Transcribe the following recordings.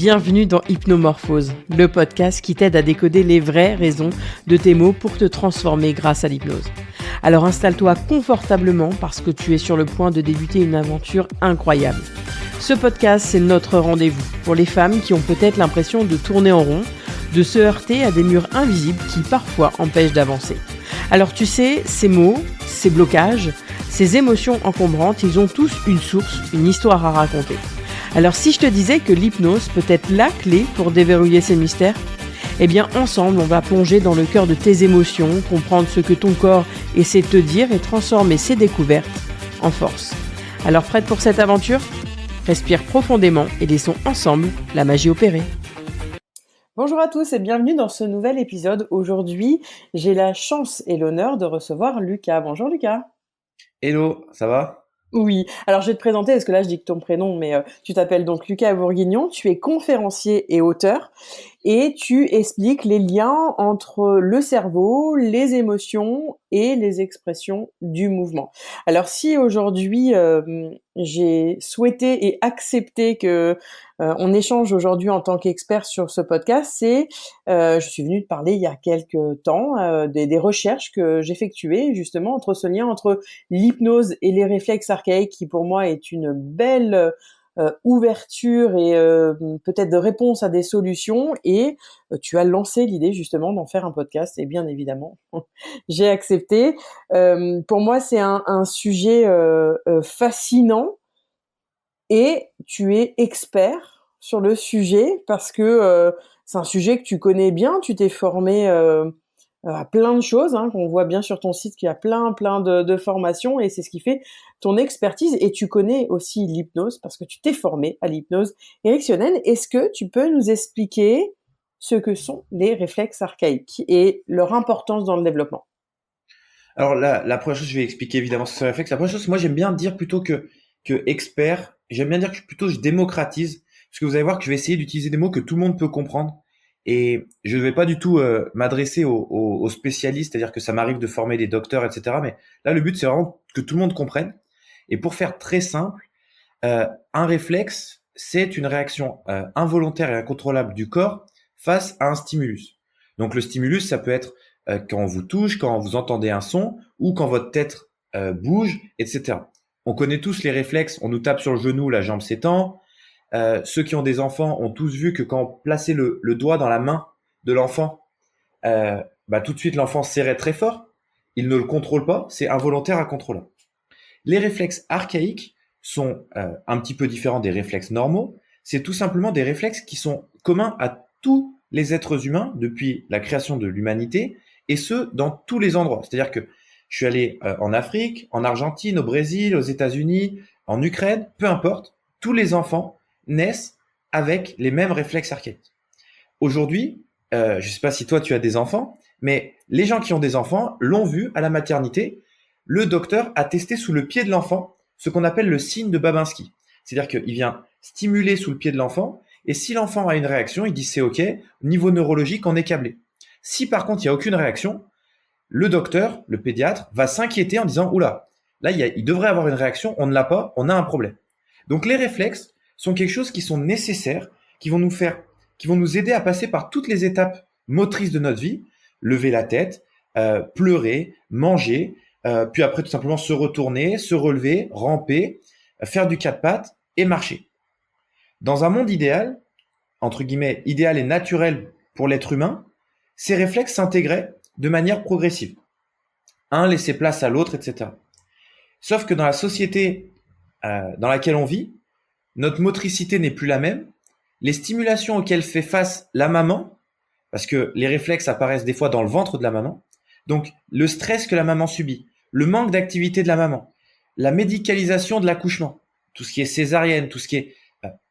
Bienvenue dans Hypnomorphose, le podcast qui t'aide à décoder les vraies raisons de tes maux pour te transformer grâce à l'hypnose. Alors installe-toi confortablement parce que tu es sur le point de débuter une aventure incroyable. Ce podcast, c'est notre rendez-vous pour les femmes qui ont peut-être l'impression de tourner en rond, de se heurter à des murs invisibles qui parfois empêchent d'avancer. Alors tu sais, ces maux, ces blocages, ces émotions encombrantes, ils ont tous une source, une histoire à raconter. Alors si je te disais que l'hypnose peut être la clé pour déverrouiller ces mystères, eh bien ensemble on va plonger dans le cœur de tes émotions, comprendre ce que ton corps essaie de te dire et transformer ces découvertes en force. Alors prête pour cette aventure ? Respire profondément et laissons ensemble la magie opérer. Bonjour à tous et bienvenue dans ce nouvel épisode. Aujourd'hui, j'ai la chance et l'honneur de recevoir Lucas. Bonjour Lucas. Hello, ça va ? Oui, alors je vais te présenter parce que là je dis que ton prénom, mais tu t'appelles donc Lucas Bourguignon, tu es conférencier et auteur et tu expliques les liens entre le cerveau, les émotions et les expressions du mouvement. Alors si aujourd'hui j'ai souhaité et accepté que on échange aujourd'hui en tant qu'expert sur ce podcast, c'est je suis venue te parler il y a quelques temps des recherches que j'effectuais justement entre ce lien entre l'hypnose et les réflexes archaïques qui pour moi est une belle ouverture et peut-être de réponse à des solutions et tu as lancé l'idée justement d'en faire un podcast et bien évidemment j'ai accepté. Pour moi c'est un sujet fascinant et tu es expert sur le sujet parce que c'est un sujet que tu connais bien, tu t'es formé à plein de choses, qu'on voit bien sur ton site qu'il y a plein de formations et c'est ce qui fait ton expertise et tu connais aussi l'hypnose parce que tu t'es formé à l'hypnoseéricksonienne. Est-ce que tu peux nous expliquer ce que sont les réflexes archaïques et leur importance dans le développement ? Alors la première chose, je vais expliquer évidemment ce que c'est un réflexe. La première chose, moi j'aime bien dire plutôt que expert, j'aime bien dire que plutôt je démocratise, parce que vous allez voir que je vais essayer d'utiliser des mots que tout le monde peut comprendre. Et je ne vais pas du tout m'adresser aux spécialistes, c'est-à-dire que ça m'arrive de former des docteurs, etc. Mais là, le but, c'est vraiment que tout le monde comprenne. Et pour faire très simple, un réflexe, c'est une réaction involontaire et incontrôlable du corps face à un stimulus. Donc le stimulus, ça peut être quand on vous touche, quand vous entendez un son, ou quand votre tête bouge, etc. On connaît tous les réflexes, on nous tape sur le genou, la jambe s'étend. Ceux qui ont des enfants ont tous vu que quand on plaçait le doigt dans la main de l'enfant, tout de suite l'enfant serrait très fort. Il ne le contrôle pas, c'est involontaire, incontrôlable. Les réflexes archaïques sont un petit peu différents des réflexes normaux. C'est tout simplement des réflexes qui sont communs à tous les êtres humains depuis la création de l'humanité, et ce, dans tous les endroits. C'est-à-dire que je suis allé en Afrique, en Argentine, au Brésil, aux États-Unis, en Ukraine, peu importe, tous les enfants naissent avec les mêmes réflexes archaïques. Aujourd'hui, je ne sais pas si toi tu as des enfants, mais les gens qui ont des enfants l'ont vu à la maternité. Le docteur a testé sous le pied de l'enfant ce qu'on appelle le signe de Babinski. C'est-à-dire qu'il vient stimuler sous le pied de l'enfant, et si l'enfant a une réaction, il dit c'est OK, niveau neurologique, on est câblé. Si par contre il n'y a aucune réaction, le docteur, le pédiatre, va s'inquiéter en disant oula, là il devrait avoir une réaction, on ne l'a pas, on a un problème. Donc les réflexes sont quelque chose qui sont nécessaires, qui vont nous aider à passer par toutes les étapes motrices de notre vie, lever la tête, pleurer, manger, puis après tout simplement se retourner, se relever, ramper, faire du quatre pattes et marcher. Dans un monde idéal, entre guillemets idéal et naturel pour l'être humain, ces réflexes s'intégraient de manière progressive. Un laissait place à l'autre, etc. Sauf que dans la société dans laquelle on vit, notre motricité n'est plus la même. Les stimulations auxquelles fait face la maman, parce que les réflexes apparaissent des fois dans le ventre de la maman, donc le stress que la maman subit, le manque d'activité de la maman, la médicalisation de l'accouchement, tout ce qui est césarienne, tout ce qui est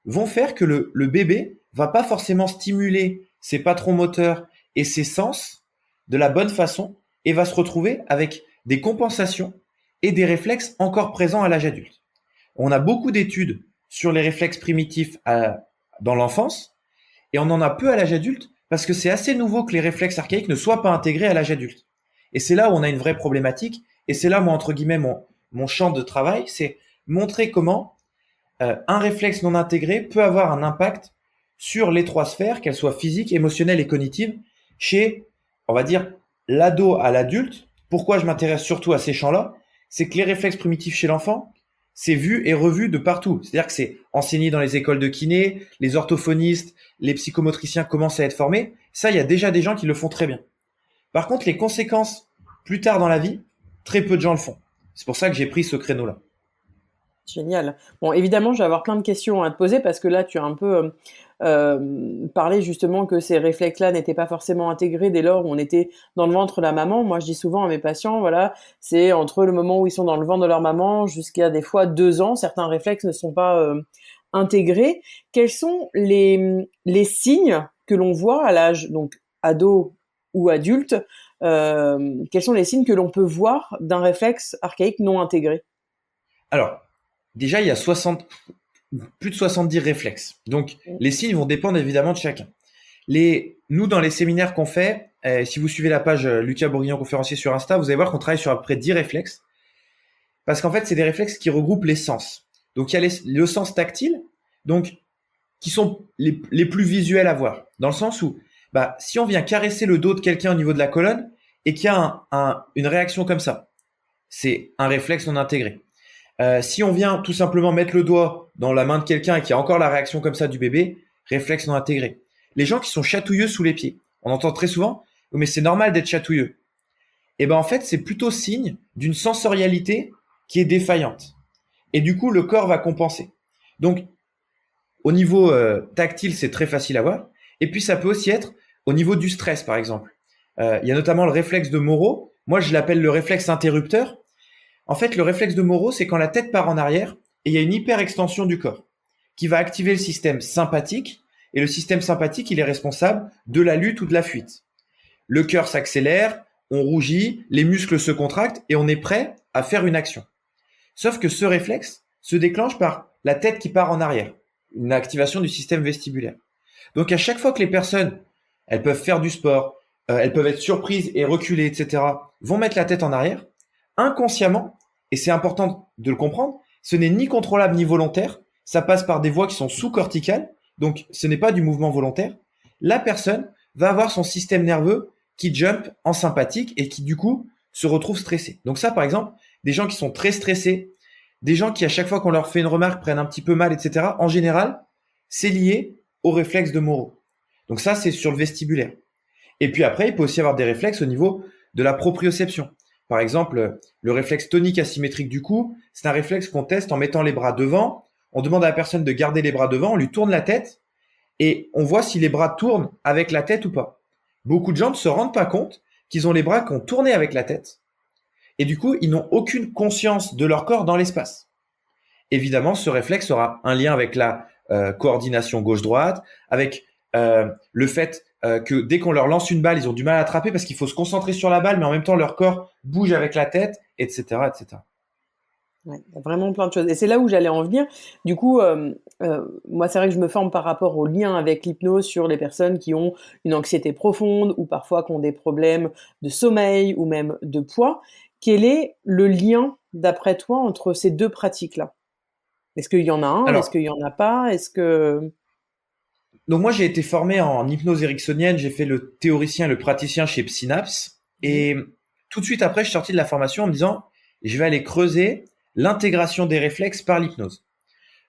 vont faire que le bébé va pas forcément stimuler ses patrons moteurs et ses sens de la bonne façon et va se retrouver avec des compensations et des réflexes encore présents à l'âge adulte. On a beaucoup d'études sur les réflexes primitifs dans l'enfance et on en a peu à l'âge adulte parce que c'est assez nouveau que les réflexes archaïques ne soient pas intégrés à l'âge adulte. Et c'est là où on a une vraie problématique et c'est là, moi, entre guillemets, mon champ de travail, c'est montrer comment un réflexe non intégré peut avoir un impact sur les trois sphères, qu'elles soient physiques, émotionnelles et cognitives, chez, on va dire, l'ado à l'adulte. Pourquoi je m'intéresse surtout à ces champs-là? C'est que les réflexes primitifs chez l'enfant, c'est vu et revu de partout. C'est-à-dire que c'est enseigné dans les écoles de kiné, les orthophonistes, les psychomotriciens commencent à être formés. Ça, il y a déjà des gens qui le font très bien. Par contre, les conséquences plus tard dans la vie, très peu de gens le font. C'est pour ça que j'ai pris ce créneau-là. Génial. Bon, évidemment, je vais avoir plein de questions à te poser parce que là, tu as un peu parlé justement que ces réflexes-là n'étaient pas forcément intégrés dès lors où on était dans le ventre de la maman. Moi, je dis souvent à mes patients, voilà, c'est entre le moment où ils sont dans le ventre de leur maman jusqu'à des fois 2 ans, certains réflexes ne sont pas intégrés. Quels sont les signes que l'on voit à l'âge, donc ado ou adulte, quels sont les signes que l'on peut voir d'un réflexe archaïque non intégré? Alors, déjà, il y a plus de 70 réflexes. Donc, les signes vont dépendre évidemment de chacun. Nous, dans les séminaires qu'on fait, si vous suivez la page Lucas Bourguignon conférencier sur Insta, vous allez voir qu'on travaille sur à peu près 10 réflexes. Parce qu'en fait, c'est des réflexes qui regroupent les sens. Donc, il y a le sens tactile, donc, qui sont les plus visuels à voir. Dans le sens où, si on vient caresser le dos de quelqu'un au niveau de la colonne et qu'il y a une réaction comme ça, c'est un réflexe non intégré. Si on vient tout simplement mettre le doigt dans la main de quelqu'un et qu'il y a encore la réaction comme ça du bébé, réflexe non intégré. Les gens qui sont chatouilleux sous les pieds, on entend très souvent, mais c'est normal d'être chatouilleux. Et en fait, c'est plutôt signe d'une sensorialité qui est défaillante. Et du coup, le corps va compenser. Donc, au niveau tactile, c'est très facile à voir. Et puis, ça peut aussi être au niveau du stress, par exemple. Il y a notamment le réflexe de Moro. Moi, je l'appelle le réflexe interrupteur. En fait, le réflexe de Moro, c'est quand la tête part en arrière et il y a une hyperextension du corps qui va activer le système sympathique. Et le système sympathique, il est responsable de la lutte ou de la fuite. Le cœur s'accélère, on rougit, les muscles se contractent et on est prêt à faire une action. Sauf que ce réflexe se déclenche par la tête qui part en arrière, une activation du système vestibulaire. Donc à chaque fois que les personnes, elles peuvent faire du sport, elles peuvent être surprises et reculer, etc., vont mettre la tête en arrière, inconsciemment, et c'est important de le comprendre, ce n'est ni contrôlable ni volontaire, ça passe par des voies qui sont sous-corticales, donc ce n'est pas du mouvement volontaire, la personne va avoir son système nerveux qui jump en sympathique et qui du coup se retrouve stressé. Donc ça, par exemple, des gens qui sont très stressés, des gens qui à chaque fois qu'on leur fait une remarque prennent un petit peu mal, etc., en général, c'est lié au réflexe de Moro. Donc ça, c'est sur le vestibulaire. Et puis après, il peut aussi avoir des réflexes au niveau de la proprioception. Par exemple, le réflexe tonique asymétrique du cou, c'est un réflexe qu'on teste en mettant les bras devant. On demande à la personne de garder les bras devant, on lui tourne la tête et on voit si les bras tournent avec la tête ou pas. Beaucoup de gens ne se rendent pas compte qu'ils ont les bras qui ont tourné avec la tête. Et du coup, ils n'ont aucune conscience de leur corps dans l'espace. Évidemment, ce réflexe aura un lien avec la coordination gauche-droite, avec le fait que dès qu'on leur lance une balle, ils ont du mal à attraper parce qu'il faut se concentrer sur la balle, mais en même temps, leur corps bouge avec la tête, etc., etc. Ouais, il y a vraiment plein de choses. Et c'est là où j'allais en venir. Du coup, moi, c'est vrai que je me forme par rapport au lien avec l'hypnose sur les personnes qui ont une anxiété profonde ou parfois qui ont des problèmes de sommeil ou même de poids. Quel est le lien, d'après toi, entre ces deux pratiques-là? Est-ce qu'il y en a un? Est-ce Alors, qu'il y en a pas? Est-ce que... donc moi, j'ai été formé en hypnose ericksonienne, j'ai fait le théoricien et le praticien chez Synapse. Mhm. Et tout de suite après, je suis sorti de la formation en me disant, je vais aller creuser l'intégration des réflexes par l'hypnose.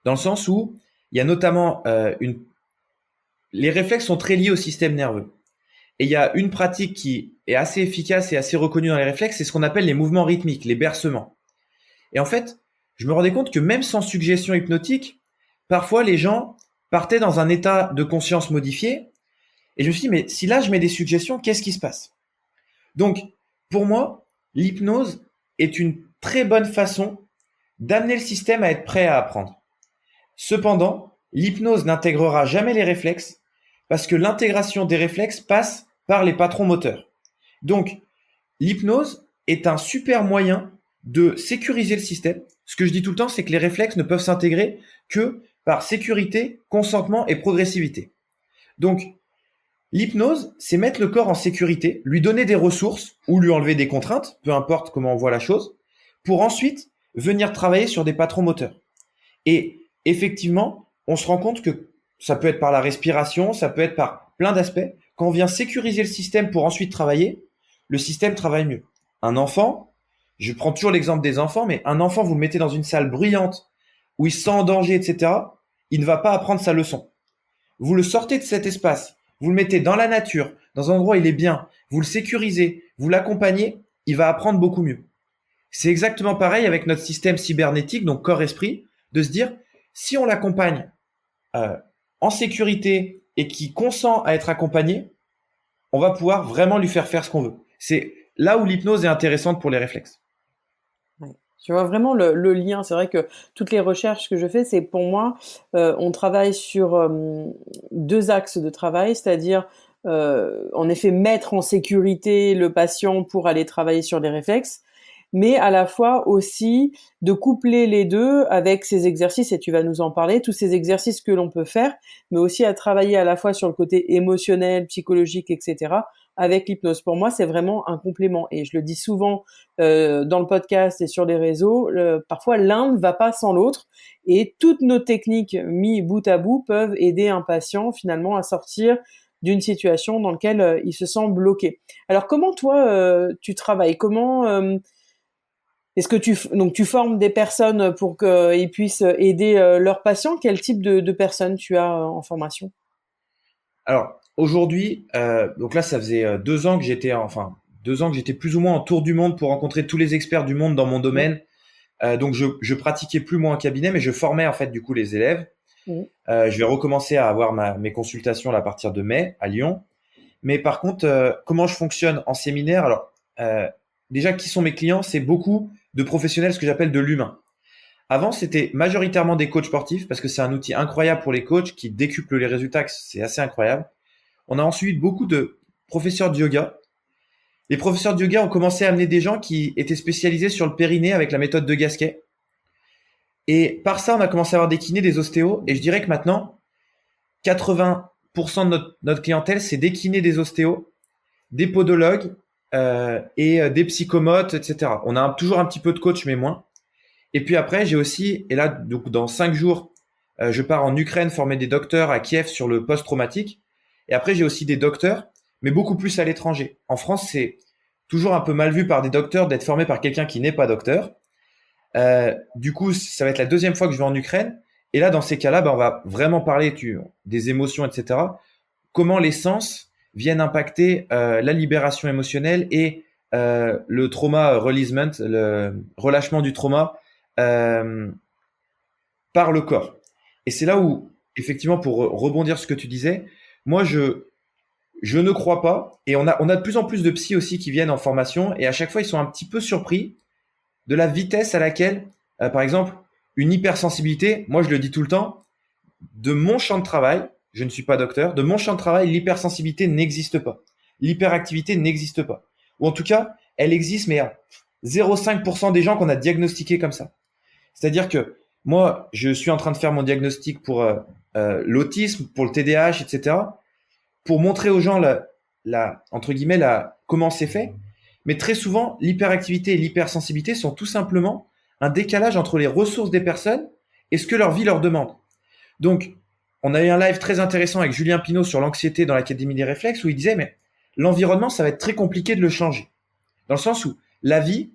Dans le sens où il y a notamment les réflexes sont très liés au système nerveux. Et il y a une pratique qui est assez efficace et assez reconnue dans les réflexes, c'est ce qu'on appelle les mouvements rythmiques, les bercements. Et en fait, je me rendais compte que même sans suggestion hypnotique, parfois les gens partaient dans un état de conscience modifié. Et je me suis dit, mais si là je mets des suggestions, qu'est-ce qui se passe? Donc, pour moi, l'hypnose est une très bonne façon d'amener le système à être prêt à apprendre. Cependant, l'hypnose n'intégrera jamais les réflexes parce que l'intégration des réflexes passe par les patrons moteurs. Donc, l'hypnose est un super moyen de sécuriser le système. Ce que je dis tout le temps, c'est que les réflexes ne peuvent s'intégrer que par sécurité, consentement et progressivité. Donc, l'hypnose, c'est mettre le corps en sécurité, lui donner des ressources ou lui enlever des contraintes, peu importe comment on voit la chose, pour ensuite venir travailler sur des patrons moteurs. Et effectivement, on se rend compte que ça peut être par la respiration, ça peut être par plein d'aspects. Quand on vient sécuriser le système pour ensuite travailler, le système travaille mieux. Un enfant, je prends toujours l'exemple des enfants, mais un enfant, vous le mettez dans une salle bruyante où il se sent en danger, etc., il ne va pas apprendre sa leçon. Vous le sortez de cet espace, vous le mettez dans la nature, dans un endroit où il est bien, vous le sécurisez, vous l'accompagnez, il va apprendre beaucoup mieux. C'est exactement pareil avec notre système cybernétique, donc corps-esprit, de se dire, si on l'accompagne euh, en sécurité et qui consent à être accompagné, on va pouvoir vraiment lui faire ce qu'on veut. C'est là où l'hypnose est intéressante pour les réflexes. Ouais. Tu vois vraiment le lien. C'est vrai que toutes les recherches que je fais, c'est pour moi, on travaille sur deux axes de travail, c'est-à-dire en effet mettre en sécurité le patient pour aller travailler sur les réflexes, mais à la fois aussi de coupler les deux avec ces exercices, et tu vas nous en parler, tous ces exercices que l'on peut faire, mais aussi à travailler à la fois sur le côté émotionnel, psychologique, etc., avec l'hypnose. Pour moi, c'est vraiment un complément. Et je le dis souvent dans le podcast et sur les réseaux, parfois l'un ne va pas sans l'autre. Et toutes nos techniques mis bout à bout peuvent aider un patient finalement à sortir d'une situation dans laquelle il se sent bloqué. Alors comment toi, tu travailles? Comment est-ce que tu formes des personnes pour qu'ils puissent aider leurs patients? Quel type de personnes tu as en formation? Alors aujourd'hui, donc là, ça faisait 2 ans que j'étais, enfin 2 ans que j'étais plus ou moins en tour du monde pour rencontrer tous les experts du monde dans mon Mmh. domaine. Donc je pratiquais plus moi en cabinet, mais je formais en fait du coup les élèves. Mmh. Je vais recommencer à avoir mes consultations là, à partir de mai à Lyon. Mais par contre, comment je fonctionne en séminaire? Alors déjà, qui sont mes clients? C'est beaucoup de professionnels, ce que j'appelle de l'humain. Avant, c'était majoritairement des coachs sportifs parce que c'est un outil incroyable pour les coachs qui décuple les résultats, c'est assez incroyable. On a ensuite beaucoup de professeurs de yoga. Les professeurs de yoga ont commencé à amener des gens qui étaient spécialisés sur le périnée avec la méthode de Gasquet. Et par ça, on a commencé à avoir des kinés, des ostéos. Et je dirais que maintenant, 80% de notre clientèle, c'est des kinés, des ostéos, des podologues et des psychomotes, etc. On a toujours un petit peu de coach, mais moins. Et puis après, j'ai aussi, et là, donc, dans 5 jours, je pars en Ukraine former des docteurs à Kiev sur le post-traumatique. Et après, j'ai aussi des docteurs, mais beaucoup plus à l'étranger. En France, c'est toujours un peu mal vu par des docteurs d'être formé par quelqu'un qui n'est pas docteur. Du coup, ça va être la deuxième fois que je vais en Ukraine. Et là, dans ces cas-là, on va vraiment parler des émotions, etc. Comment les sens viennent impacter la libération émotionnelle et le trauma releasement, le relâchement du trauma euh, par le corps. Et c'est là où, effectivement, pour rebondir sur ce que tu disais, moi, je ne crois pas, et on a de plus en plus de psys aussi qui viennent en formation, et à chaque fois, ils sont un petit peu surpris de la vitesse à laquelle, par exemple, une hypersensibilité, moi je le dis tout le temps, de mon champ de travail, je ne suis pas docteur, de mon champ de travail, l'hypersensibilité n'existe pas. L'hyperactivité n'existe pas. Ou en tout cas, elle existe, mais à 0,5% des gens qu'on a diagnostiqués comme ça. C'est-à-dire que moi, je suis en train de faire mon diagnostic pour l'autisme, pour le TDAH, etc., pour montrer aux gens entre guillemets, comment c'est fait. Mais très souvent, l'hyperactivité et l'hypersensibilité sont tout simplement un décalage entre les ressources des personnes et ce que leur vie leur demande. Donc, on a eu un live très intéressant avec Julien Pinault sur l'anxiété dans l'Académie des réflexes où il disait, mais l'environnement, ça va être très compliqué de le changer. Dans le sens où la vie,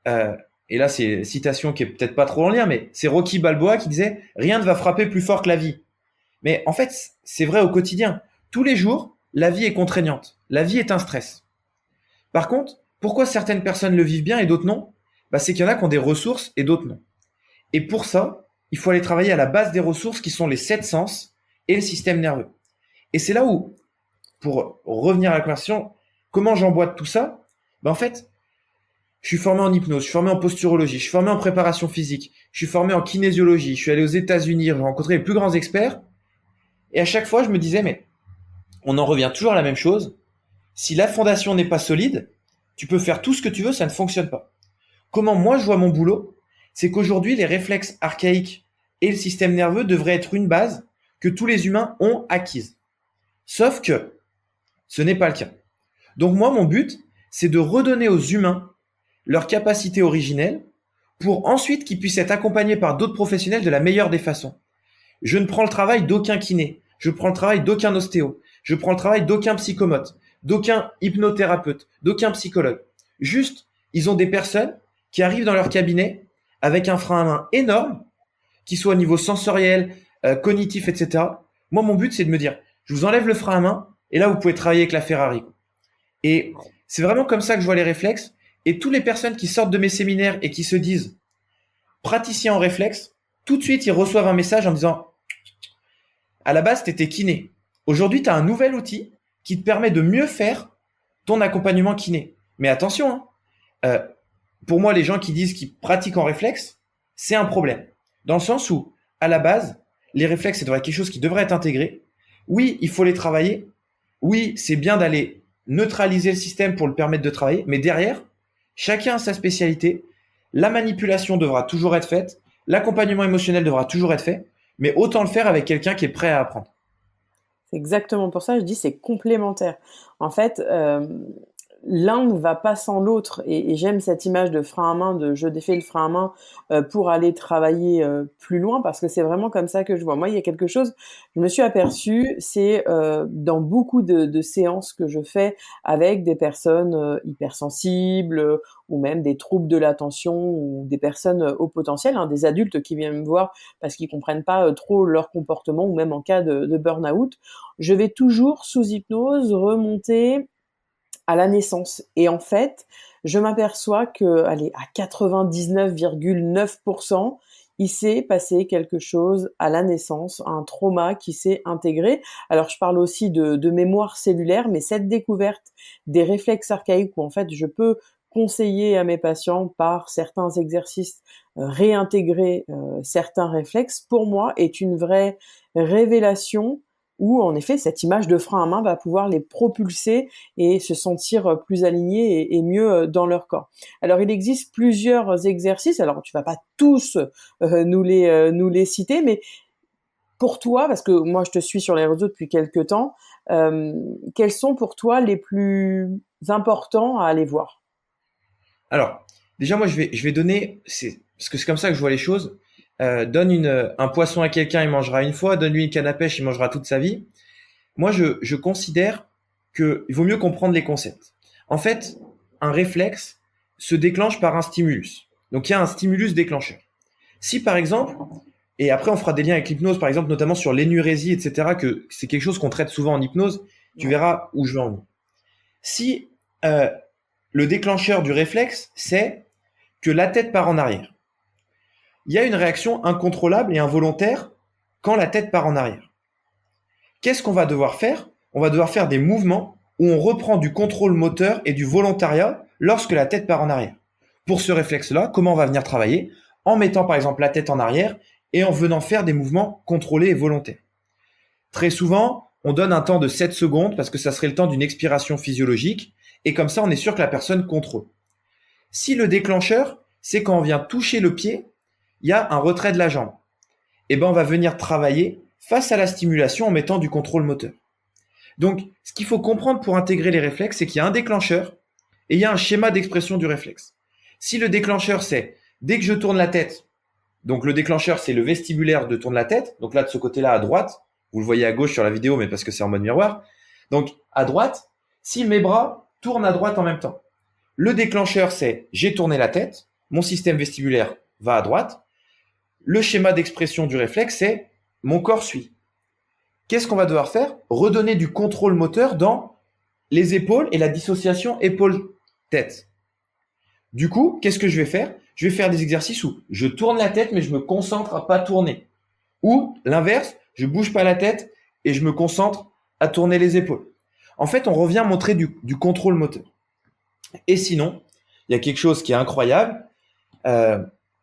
et là c'est une citation qui est peut-être pas trop en lien, mais c'est Rocky Balboa qui disait, rien ne va frapper plus fort que la vie. Mais en fait, c'est vrai au quotidien. Tous les jours, la vie est contraignante. La vie est un stress. Par contre, pourquoi certaines personnes le vivent bien et d'autres non? C'est qu'il y en a qui ont des ressources et d'autres non. Et pour ça, il faut aller travailler à la base des ressources qui sont les 7 sens et le système nerveux. Et c'est là où, pour revenir à la conversation, comment j'emboîte tout ça? En fait, je suis formé en hypnose, je suis formé en posturologie, je suis formé en préparation physique, je suis formé en kinésiologie, je suis allé aux États-Unis, j'ai rencontré les plus grands experts. Et à chaque fois, je me disais, mais on en revient toujours à la même chose. Si la fondation n'est pas solide, tu peux faire tout ce que tu veux, ça ne fonctionne pas. Comment moi je vois mon boulot? C'est qu'aujourd'hui, les réflexes archaïques et le système nerveux devraient être une base que tous les humains ont acquise. Sauf que ce n'est pas le cas. Donc moi, mon but, c'est de redonner aux humains leur capacité originelle pour ensuite qu'ils puissent être accompagnés par d'autres professionnels de la meilleure des façons. Je ne prends le travail d'aucun kiné. je prends le travail d'aucun ostéo, je prends le travail d'aucun psychomote, d'aucun hypnothérapeute, d'aucun psychologue. Juste, ils ont des personnes qui arrivent dans leur cabinet avec un frein à main énorme, qui soit au niveau sensoriel, cognitif, etc. Moi, mon but, c'est de me dire, je vous enlève le frein à main, et là, vous pouvez travailler avec la Ferrari. Et c'est vraiment comme ça que je vois les réflexes. Et toutes les personnes qui sortent de mes séminaires et qui se disent praticiens en réflexe, tout de suite, ils reçoivent un message en disant à la base, tu étais kiné. Aujourd'hui, tu as un nouvel outil qui te permet de mieux faire ton accompagnement kiné. Mais attention, hein, pour moi, les gens qui disent qu'ils pratiquent en réflexe, c'est un problème. Dans le sens où, à la base, les réflexes, c'est quelque chose qui devrait être intégré. Oui, il faut les travailler. Oui, c'est bien d'aller neutraliser le système pour le permettre de travailler. Mais derrière, chacun a sa spécialité. La manipulation devra toujours être faite. L'accompagnement émotionnel devra toujours être fait. Mais autant le faire avec quelqu'un qui est prêt à apprendre. C'est exactement pour ça que je dis c'est complémentaire. En fait, l'un ne va pas sans l'autre et j'aime cette image de frein à main, de je défais le frein à main pour aller travailler plus loin parce que c'est vraiment comme ça que je vois. Moi, il y a quelque chose, je me suis aperçue, c'est dans beaucoup de séances que je fais avec des personnes hypersensibles ou même des troubles de l'attention ou des personnes au potentiel, hein, des adultes qui viennent me voir parce qu'ils comprennent pas trop leur comportement ou même en cas de burn-out, je vais toujours sous hypnose remonter à la naissance. Et en fait, je m'aperçois que, allez, à 99,9%, il s'est passé quelque chose à la naissance, un trauma qui s'est intégré. Alors, je parle aussi de mémoire cellulaire, mais cette découverte des réflexes archaïques où, en fait, je peux conseiller à mes patients par certains exercices réintégrer certains réflexes, pour moi, est une vraie révélation où, en effet, cette image de frein à main va pouvoir les propulser et se sentir plus alignés et mieux dans leur corps. Alors, il existe plusieurs exercices. Alors, tu vas pas tous nous les citer, mais pour toi, parce que moi, je te suis sur les réseaux depuis quelques temps, quels sont pour toi les plus importants à aller voir? Alors, déjà, moi, je vais donner, parce que c'est comme ça que je vois les choses. Donne un poisson à quelqu'un, il mangera une fois. Donne-lui une canne à pêche, il mangera toute sa vie. Moi, je considère qu'il vaut mieux comprendre les concepts. En fait, un réflexe se déclenche par un stimulus. Donc, il y a un stimulus déclencheur. Si, par exemple, et après, on fera des liens avec l'hypnose, par exemple, notamment sur l'énurésie, etc., que c'est quelque chose qu'on traite souvent en hypnose, tu verras où je vais en venir. Si le déclencheur du réflexe, c'est que la tête part en arrière, il y a une réaction incontrôlable et involontaire quand la tête part en arrière. Qu'est-ce qu'on va devoir faire? On va devoir faire des mouvements où on reprend du contrôle moteur et du volontariat lorsque la tête part en arrière. Pour ce réflexe-là, comment on va venir travailler? En mettant par exemple la tête en arrière et en venant faire des mouvements contrôlés et volontaires. Très souvent, on donne un temps de 7 secondes parce que ça serait le temps d'une expiration physiologique et comme ça, on est sûr que la personne contrôle. Si le déclencheur, c'est quand on vient toucher le pied, il y a un retrait de la jambe. Et ben, on va venir travailler face à la stimulation en mettant du contrôle moteur. Donc, ce qu'il faut comprendre pour intégrer les réflexes, c'est qu'il y a un déclencheur et il y a un schéma d'expression du réflexe. Si le déclencheur, c'est dès que je tourne la tête, donc le déclencheur, c'est le vestibulaire de tourner la tête, donc là, de ce côté-là, à droite, vous le voyez à gauche sur la vidéo, mais parce que c'est en mode miroir. Donc, à droite, si mes bras tournent à droite en même temps. Le déclencheur, c'est j'ai tourné la tête, mon système vestibulaire va à droite. Le schéma d'expression du réflexe, c'est mon corps suit. Qu'est-ce qu'on va devoir faire? Redonner du contrôle moteur dans les épaules et la dissociation épaule-tête. Du coup, qu'est-ce que je vais faire? Je vais faire des exercices où je tourne la tête, mais je me concentre à pas tourner. Ou l'inverse, je bouge pas la tête et je me concentre à tourner les épaules. En fait, on revient montrer du contrôle moteur. Et sinon, il y a quelque chose qui est incroyable.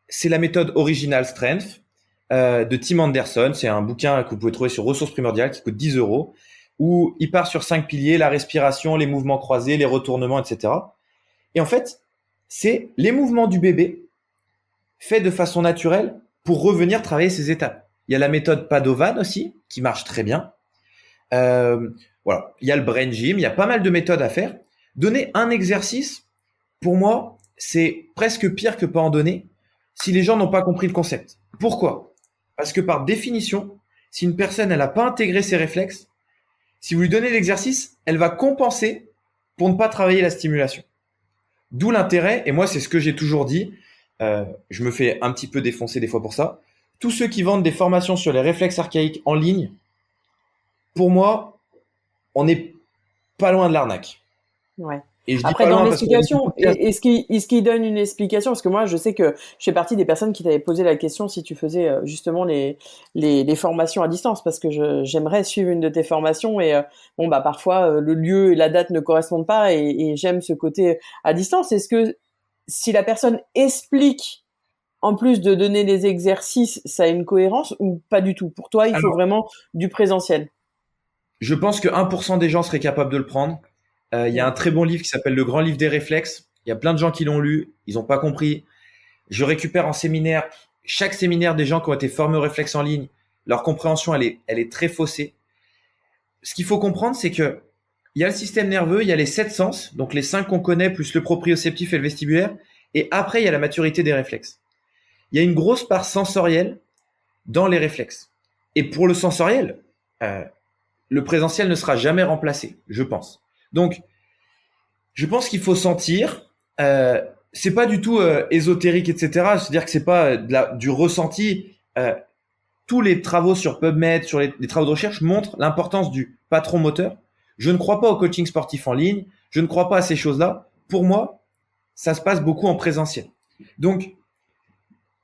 C'est la méthode Original Strength de Tim Anderson. C'est un bouquin que vous pouvez trouver sur Ressources Primordiales qui coûte 10 €, où il part sur 5 piliers, la respiration, les mouvements croisés, les retournements, etc. Et en fait, c'est les mouvements du bébé faits de façon naturelle pour revenir travailler ces étapes. Il y a la méthode Padovan aussi, qui marche très bien. Voilà. Il y a le Brain Gym, il y a pas mal de méthodes à faire. Donner un exercice, pour moi, c'est presque pire que pas en donner si les gens n'ont pas compris le concept. Pourquoi? Parce que par définition, si une personne elle n'a pas intégré ses réflexes, si vous lui donnez l'exercice, elle va compenser pour ne pas travailler la stimulation. D'où l'intérêt, et moi c'est ce que j'ai toujours dit, je me fais un petit peu défoncer des fois pour ça, tous ceux qui vendent des formations sur les réflexes archaïques en ligne, pour moi, on n'est pas loin de l'arnaque. Ouais. Et je dis Après, pas dans loin parce que l'explication, est-ce qu'il donne une explication? Parce que moi, je sais que je fais partie des personnes qui t'avaient posé la question si tu faisais justement les formations à distance, parce que j'aimerais suivre une de tes formations et bon bah parfois le lieu et la date ne correspondent pas et j'aime ce côté à distance. Est-ce que si la personne explique en plus de donner des exercices, ça a une cohérence ou pas du tout? Pour toi, il faut alors, vraiment du présentiel. je pense que 1% des gens seraient capables de le prendre. Il y a un Ouais. très bon livre qui s'appelle Le Grand Livre des Réflexes. Il y a plein de gens qui l'ont lu, ils n'ont pas compris. Je récupère en séminaire, chaque séminaire des gens qui ont été formés aux réflexes en ligne, leur compréhension, elle est très faussée. Ce qu'il faut comprendre, c'est que il y a le système nerveux, il y a les 7 sens, donc les 5 qu'on connaît, plus le proprioceptif et le vestibulaire. Et après, il y a la maturité des réflexes. Il y a une grosse part sensorielle dans les réflexes. Et pour le sensoriel, le présentiel ne sera jamais remplacé, je pense. Donc, je pense qu'il faut sentir. C'est pas du tout ésotérique, etc. C'est-à-dire que c'est pas du ressenti. Tous les travaux sur PubMed, sur les travaux de recherche montrent l'importance du patron moteur. Je ne crois pas au coaching sportif en ligne. Je ne crois pas à ces choses-là. Pour moi, ça se passe beaucoup en présentiel. Donc,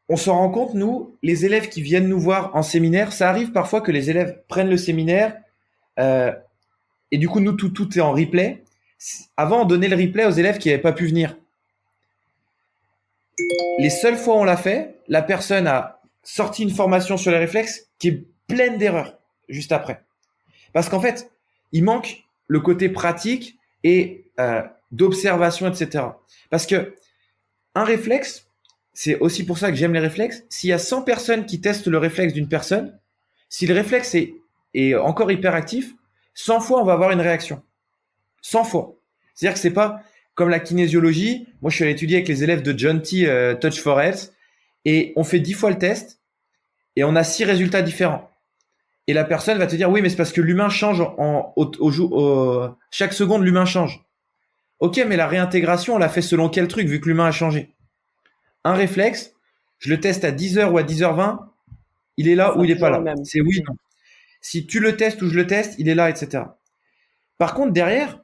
on s'en rend compte, nous, les élèves qui viennent nous voir en séminaire, ça arrive parfois que les élèves prennent le séminaire euh, et du coup, nous, tout est en replay. Avant, on donnait le replay aux élèves qui n'avaient pas pu venir. Les seules fois où on l'a fait, la personne a sorti une formation sur les réflexes qui est pleine d'erreurs juste après. Parce qu'en fait, il manque le côté pratique et d'observation, etc. Parce que un réflexe, c'est aussi pour ça que j'aime les réflexes. S'il y a 100 personnes qui testent le réflexe d'une personne, si le réflexe est encore hyperactif, 100 fois, on va avoir une réaction. 100 fois. C'est-à-dire que c'est pas comme la kinésiologie. Moi, je suis allé étudier avec les élèves de John T. Touch for Health et on fait 10 fois le test et on a 6 résultats différents. Et la personne va te dire, oui, mais c'est parce que l'humain change chaque seconde, l'humain change. Ok, mais la réintégration, on l'a fait selon quel truc, vu que l'humain a changé? Un réflexe, je le teste à 10h ou à 10h20, il est là Ça ou sera il est pas toujours le là. même. C'est oui, non. Si tu le testes ou je le teste, il est là, etc. Par contre, derrière,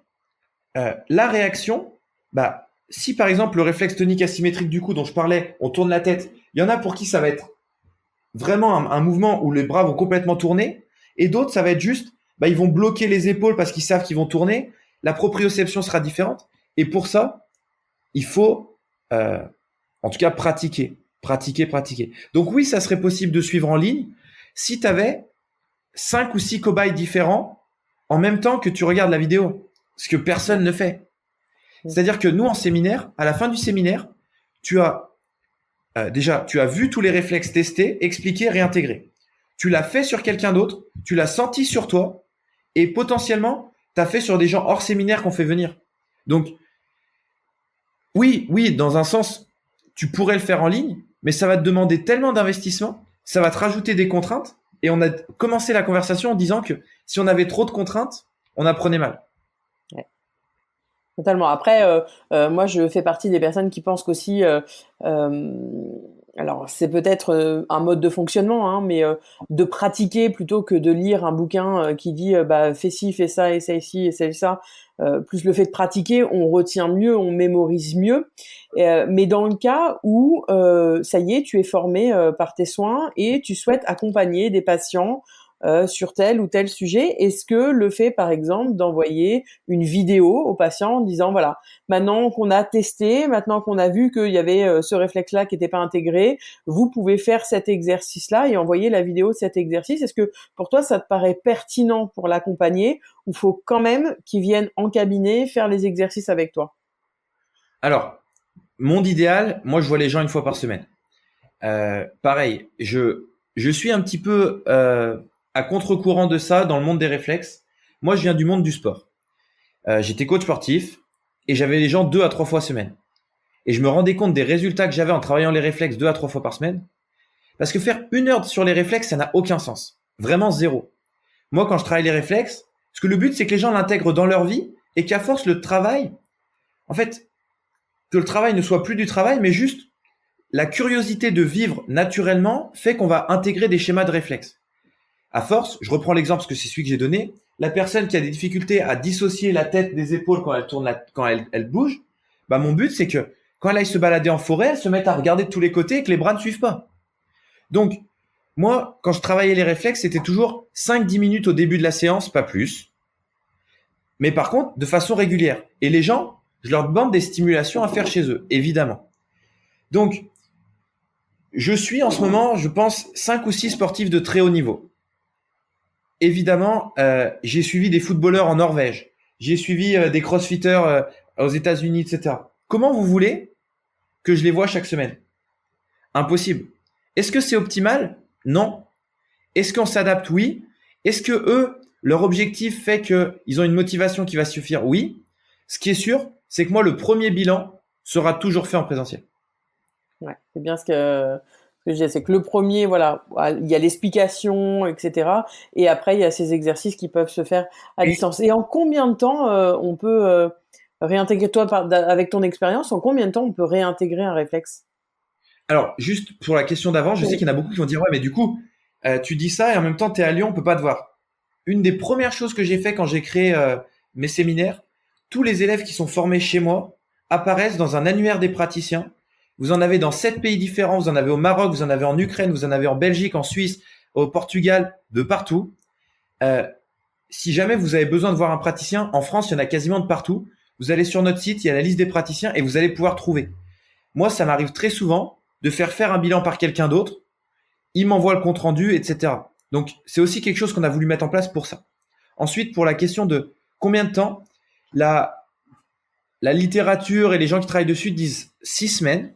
la réaction, bah, si par exemple le réflexe tonique asymétrique du cou dont je parlais, on tourne la tête, il y en a pour qui ça va être vraiment un mouvement où les bras vont complètement tourner, et d'autres, ça va être juste, bah, ils vont bloquer les épaules parce qu'ils savent qu'ils vont tourner, la proprioception sera différente, et pour ça, il faut, en tout cas, pratiquer. Donc oui, ça serait possible de suivre en ligne si tu avais 5 ou 6 cobayes différents en même temps que tu regardes la vidéo, ce que personne ne fait. C'est-à-dire que nous, en séminaire, à la fin du séminaire, tu as déjà, tu as vu tous les réflexes testés, expliqués, réintégrés. Tu l'as fait sur quelqu'un d'autre, tu l'as senti sur toi, et potentiellement, tu as fait sur des gens hors séminaire qu'on fait venir. Donc, oui, dans un sens, tu pourrais le faire en ligne, mais ça va te demander tellement d'investissement, ça va te rajouter des contraintes, et on a commencé la conversation en disant que si on avait trop de contraintes, on apprenait mal. Ouais. Totalement. Après, moi, je fais partie des personnes qui pensent qu'aussi, euh, alors c'est peut-être un mode de fonctionnement, hein, mais de pratiquer plutôt que de lire un bouquin qui dit bah fais ci, fais ça, essaye ci, essaye ça. Plus le fait de pratiquer, on retient mieux, on mémorise mieux. Mais dans le cas où ça y est, tu es formé par tes soins et tu souhaites accompagner des patients sur tel ou tel sujet, est-ce que le fait, par exemple, d'envoyer une vidéo au patient en disant, voilà, maintenant qu'on a testé, maintenant qu'on a vu qu'il y avait ce réflexe-là qui n'était pas intégré, vous pouvez faire cet exercice-là et envoyer la vidéo de cet exercice. Est-ce que pour toi, ça te paraît pertinent pour l'accompagner ou faut quand même qu'il vienne en cabinet faire les exercices avec toi? Alors, monde idéal, moi je vois les gens une fois par semaine. Pareil, je suis un petit peu à contre-courant de ça dans le monde des réflexes. Moi, je viens du monde du sport. J'étais coach sportif et j'avais les gens 2 à 3 fois semaine. Et je me rendais compte des résultats que j'avais en travaillant les réflexes 2 à 3 fois par semaine. Parce que faire 1 heure sur les réflexes, ça n'a aucun sens. Vraiment zéro. Moi, quand je travaille les réflexes, parce que le but, c'est que les gens l'intègrent dans leur vie et qu'à force, le travail, en fait, que le travail ne soit plus du travail, mais juste la curiosité de vivre naturellement fait qu'on va intégrer des schémas de réflexes. À force, je reprends l'exemple parce que c'est celui que j'ai donné, la personne qui a des difficultés à dissocier la tête des épaules quand elle tourne, quand elle bouge, bah mon but, c'est que quand elle aille se balader en forêt, elle se mette à regarder de tous les côtés et que les bras ne suivent pas. Donc, moi, quand je travaillais les réflexes, c'était toujours 5-10 minutes au début de la séance, pas plus. Mais par contre, de façon régulière. Et les gens, je leur demande des stimulations à faire chez eux, évidemment. Donc, je suis en ce moment, je pense, 5 ou 6 sportifs de très haut niveau. Évidemment, j'ai suivi des footballeurs en Norvège. J'ai suivi des crossfitters aux États-Unis, etc. Comment vous voulez que je les vois chaque semaine? Impossible. Est-ce que c'est optimal? Non. Est-ce qu'on s'adapte? Oui. Est-ce que eux, leur objectif fait qu'ils ont une motivation qui va suffire? Oui. Ce qui est sûr, c'est que moi, le premier bilan sera toujours fait en présentiel. Ouais, c'est bien ce que je disais, c'est que le premier, voilà, il y a l'explication, etc. Et après, il y a ces exercices qui peuvent se faire à Et distance. Et en combien de temps on peut réintégrer, toi, avec ton expérience, en combien de temps on peut réintégrer un réflexe? alors, juste pour la question d'avant, je sais qu'il y en a beaucoup qui vont dire, ouais, mais du coup, tu dis ça et en même temps, tu es à Lyon, on peut pas te voir. Une des premières choses que j'ai fait quand j'ai créé mes séminaires, tous les élèves qui sont formés chez moi apparaissent dans un annuaire des praticiens. Vous en avez dans 7 pays différents, vous en avez au Maroc, vous en avez en Ukraine, vous en avez en Belgique, en Suisse, au Portugal, de partout. Euh, Si jamais vous avez besoin de voir un praticien, en France, il y en a quasiment de partout. Vous allez sur notre site, il y a la liste des praticiens et vous allez pouvoir trouver. Moi, ça m'arrive très souvent de faire un bilan par quelqu'un d'autre. Il m'envoie le compte rendu, etc. Donc, c'est aussi quelque chose qu'on a voulu mettre en place pour ça. Ensuite, pour la question de combien de temps, la, la littérature et les gens qui travaillent dessus disent 6 semaines.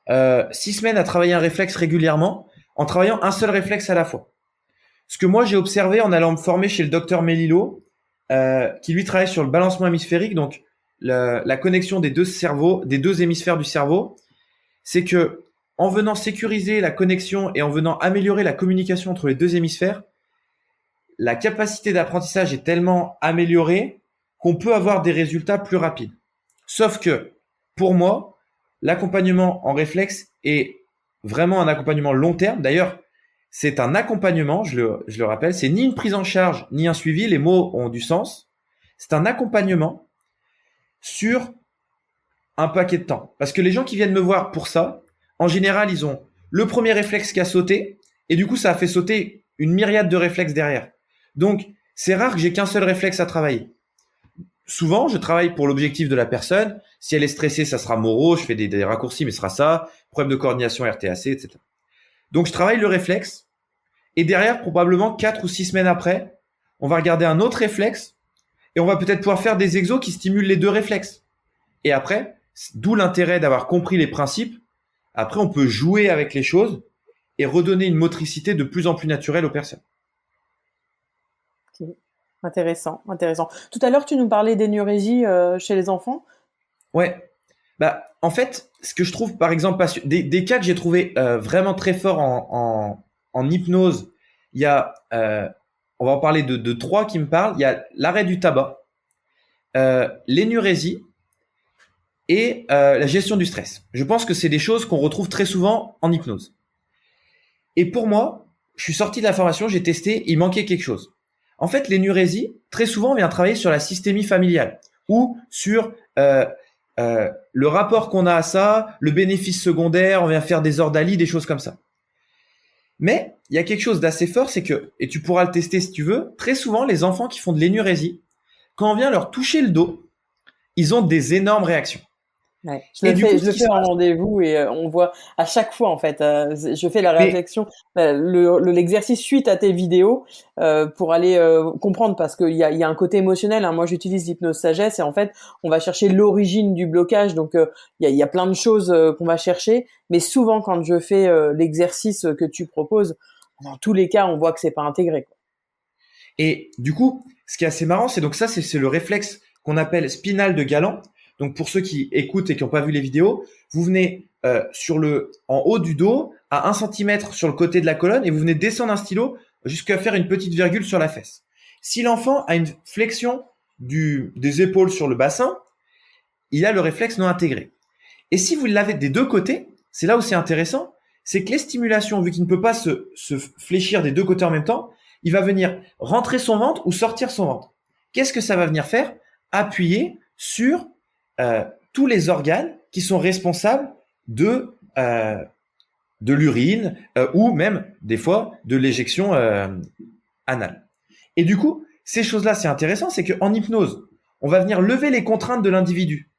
6 semaines à travailler un réflexe régulièrement en travaillant un seul réflexe à la fois. Ce que moi j'ai observé en allant me former chez le docteur Melillo, qui lui travaille sur le balancement hémisphérique, donc la connexion des deux cerveaux, des deux hémisphères du cerveau, c'est que en venant sécuriser la connexion et en venant améliorer la communication entre les deux hémisphères, la capacité d'apprentissage est tellement améliorée qu'on peut avoir des résultats plus rapides. Sauf que, pour moi, l'accompagnement en réflexe est vraiment un accompagnement long terme. D'ailleurs, c'est un accompagnement, je le rappelle, c'est ni une prise en charge, ni un suivi, les mots ont du sens. C'est un accompagnement sur un paquet de temps. Parce que les gens qui viennent me voir pour ça, en général, ils ont le premier réflexe qui a sauté, et du coup, ça a fait sauter une myriade de réflexes derrière. Donc, c'est rare que j'ai qu'un seul réflexe à travailler. Souvent, je travaille pour l'objectif de la personne. Si elle est stressée, ça sera Moro, je fais des raccourcis, mais ce sera ça. Problème de coordination, RTAC, etc. Donc, je travaille le réflexe, et derrière, probablement 4 ou 6 semaines après, on va regarder un autre réflexe, et on va peut-être pouvoir faire des exos qui stimulent les deux réflexes. Et après, d'où l'intérêt d'avoir compris les principes. Après, on peut jouer avec les choses et redonner une motricité de plus en plus naturelle aux personnes. Ok. Intéressant, intéressant. Tout à l'heure, tu nous parlais d'énurésie chez les enfants. Ouais. Bah, en fait, ce que je trouve, par exemple, des cas que j'ai trouvé vraiment très forts en hypnose, il y a, on va en parler de trois qui me parlent. Il y a l'arrêt du tabac, l'énurésie et la gestion du stress. Je pense que c'est des choses qu'on retrouve très souvent en hypnose. Et pour moi, je suis sorti de la formation, j'ai testé, il manquait quelque chose. En fait, l'énurésie, très souvent, on vient travailler sur la systémie familiale ou sur le rapport qu'on a à ça, le bénéfice secondaire, on vient faire des ordalies, des choses comme ça. Mais il y a quelque chose d'assez fort, c'est que, et tu pourras le tester si tu veux, très souvent, les enfants qui font de l'énurésie, quand on vient leur toucher le dos, ils ont des énormes réactions. Ouais. Et du coup, Je le fais en rendez-vous et on voit à chaque fois en fait. Je fais la mais réflexion, l'exercice suite à tes vidéos pour aller comprendre parce il y a un côté émotionnel. Hein. Moi, j'utilise l'hypnose sagesse et en fait, on va chercher l'origine du blocage. Donc, il y a plein de choses qu'on va chercher. Mais souvent, quand je fais l'exercice que tu proposes, dans tous les cas, on voit que c'est pas intégré, quoi. Et du coup, ce qui est assez marrant, c'est donc ça, c'est le réflexe qu'on appelle spinal de Galant. Donc pour ceux qui écoutent et qui n'ont pas vu les vidéos, vous venez en haut du dos, à 1 cm sur le côté de la colonne, et vous venez descendre un stylo jusqu'à faire une petite virgule sur la fesse. Si l'enfant a une flexion des épaules sur le bassin, il a le réflexe non intégré. Et si vous l'avez des deux côtés, c'est là où c'est intéressant, c'est que les stimulations, vu qu'il ne peut pas se fléchir des deux côtés en même temps, il va venir rentrer son ventre ou sortir son ventre. Qu'est-ce que ça va venir faire? Appuyer sur tous les organes qui sont responsables de l'urine ou même des fois de l'éjection anale. Et du coup, ces choses-là, c'est intéressant, c'est qu'en hypnose, on va venir lever les contraintes de l'individu.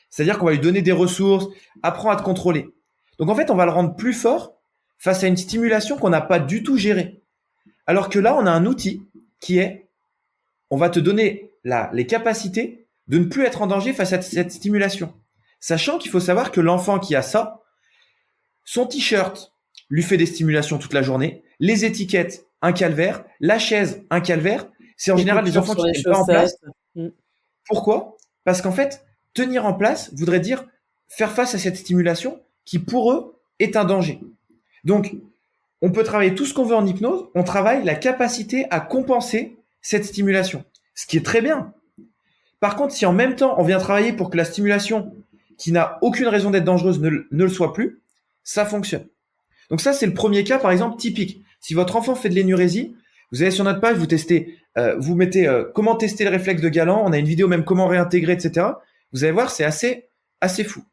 C'est-à-dire qu'on va lui donner des ressources, apprends à te contrôler. Donc en fait, on va le rendre plus fort face à une stimulation qu'on n'a pas du tout gérée. Alors que là, on a un outil qui est, on va te donner les capacités de ne plus être en danger face à cette stimulation. Sachant qu'il faut savoir que l'enfant qui a ça, son t-shirt lui fait des stimulations toute la journée, les étiquettes, un calvaire, la chaise, un calvaire. C'est en général des enfants qui ne tiennent pas en place. Pourquoi? Parce qu'en fait, tenir en place voudrait dire faire face à cette stimulation qui, pour eux, est un danger. Donc, on peut travailler tout ce qu'on veut en hypnose, on travaille la capacité à compenser cette stimulation, ce qui est très bien. Par contre, si en même temps, on vient travailler pour que la stimulation, qui n'a aucune raison d'être dangereuse, ne le soit plus, ça fonctionne. Donc ça, c'est le premier cas, par exemple, typique. Si votre enfant fait de l'énurésie, vous allez sur notre page, vous testez, vous mettez comment tester le réflexe de Galland, on a une vidéo même comment réintégrer, etc. Vous allez voir, c'est assez fou.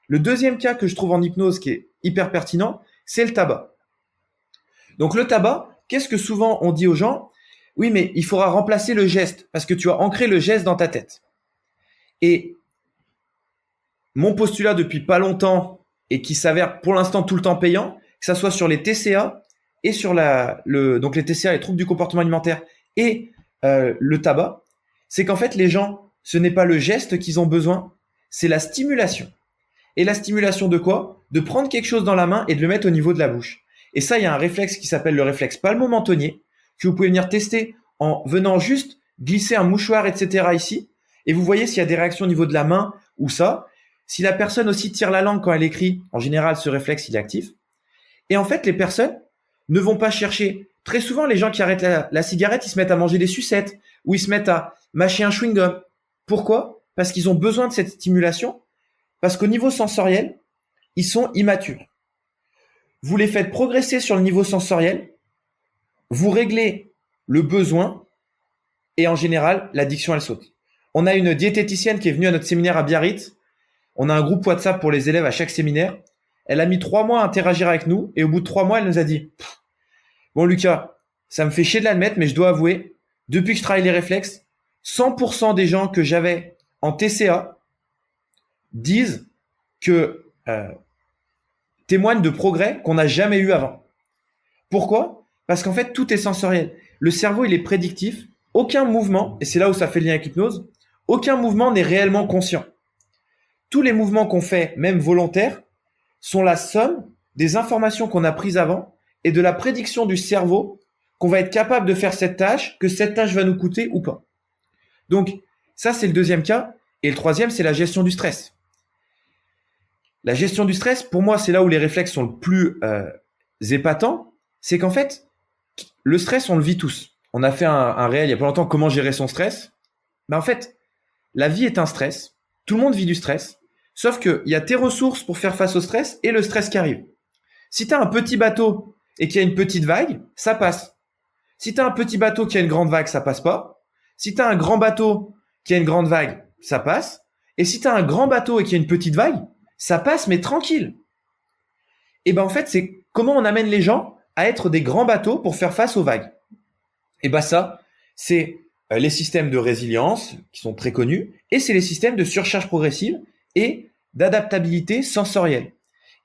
Le deuxième cas que je trouve en hypnose qui est hyper pertinent, c'est le tabac. Donc le tabac, qu'est-ce que souvent on dit aux gens? Oui, mais il faudra remplacer le geste parce que tu as ancré le geste dans ta tête. Et mon postulat depuis pas longtemps et qui s'avère pour l'instant tout le temps payant, que ça soit sur les TCA et sur donc les TCA, les troubles du comportement alimentaire et le tabac, c'est qu'en fait les gens, ce n'est pas le geste qu'ils ont besoin, c'est la stimulation. Et la stimulation de quoi? De prendre quelque chose dans la main et de le mettre au niveau de la bouche. Et ça, il y a un réflexe qui s'appelle le réflexe palmo-mentonnier que vous pouvez venir tester en venant juste glisser un mouchoir, etc. ici. Et vous voyez s'il y a des réactions au niveau de la main ou ça. Si la personne aussi tire la langue quand elle écrit, en général, ce réflexe, il est actif. Et en fait, les personnes ne vont pas chercher. Très souvent, les gens qui arrêtent la cigarette, ils se mettent à manger des sucettes ou ils se mettent à mâcher un chewing-gum. Pourquoi? Parce qu'ils ont besoin de cette stimulation. Parce qu'au niveau sensoriel, ils sont immatures. Vous les faites progresser sur le niveau sensoriel, vous réglez le besoin et en général, l'addiction, elle saute. On a une diététicienne qui est venue à notre séminaire à Biarritz. On a un groupe WhatsApp pour les élèves à chaque séminaire. Elle a mis 3 mois à interagir avec nous et au bout de 3 mois, elle nous a dit « Bon Lucas, ça me fait chier de l'admettre, mais je dois avouer, depuis que je travaille les réflexes, 100% des gens que j'avais en TCA disent que témoignent de progrès qu'on n'a jamais eu avant. Pourquoi? Parce qu'en fait, tout est sensoriel. Le cerveau, il est prédictif. Aucun mouvement, et c'est là où ça fait lien avec l'hypnose, aucun mouvement n'est réellement conscient. Tous les mouvements qu'on fait, même volontaires, sont la somme des informations qu'on a prises avant et de la prédiction du cerveau qu'on va être capable de faire cette tâche, que cette tâche va nous coûter ou pas. Donc, ça, c'est le deuxième cas. Et le troisième, c'est la gestion du stress. La gestion du stress, pour moi, c'est là où les réflexes sont le plus épatants. C'est qu'en fait, le stress, on le vit tous. On a fait un réel il y a pas longtemps, comment gérer son stress. En fait, la vie est un stress. Tout le monde vit du stress. Sauf qu'il y a tes ressources pour faire face au stress et le stress qui arrive. Si tu as un petit bateau et qu'il y a une petite vague, ça passe. Si tu as un petit bateau qui a une grande vague, ça passe pas. Si tu as un grand bateau qui a une grande vague, ça passe. Et si tu as un grand bateau et qu'il y a une petite vague, ça passe, mais tranquille. Et en fait, c'est comment on amène les gens à être des grands bateaux pour faire face aux vagues. Et ça, c'est les systèmes de résilience qui sont très connus, et c'est les systèmes de surcharge progressive et d'adaptabilité sensorielle.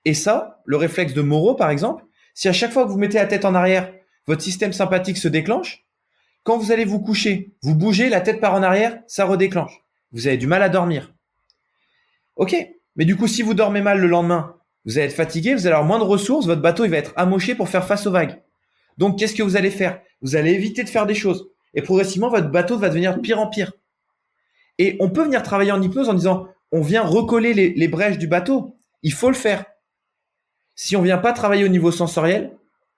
Et ça, le réflexe de Moro, par exemple, si à chaque fois que vous mettez la tête en arrière, votre système sympathique se déclenche, quand vous allez vous coucher, vous bougez, la tête part en arrière, ça redéclenche. Vous avez du mal à dormir. Ok, mais du coup, si vous dormez mal le lendemain, vous allez être fatigué, vous allez avoir moins de ressources, votre bateau il va être amoché pour faire face aux vagues. Donc, qu'est-ce que vous allez faire? Vous allez éviter de faire des choses. Et progressivement, votre bateau va devenir de pire en pire. Et on peut venir travailler en hypnose en disant, on vient recoller les brèches du bateau. Il faut le faire. Si on vient pas travailler au niveau sensoriel,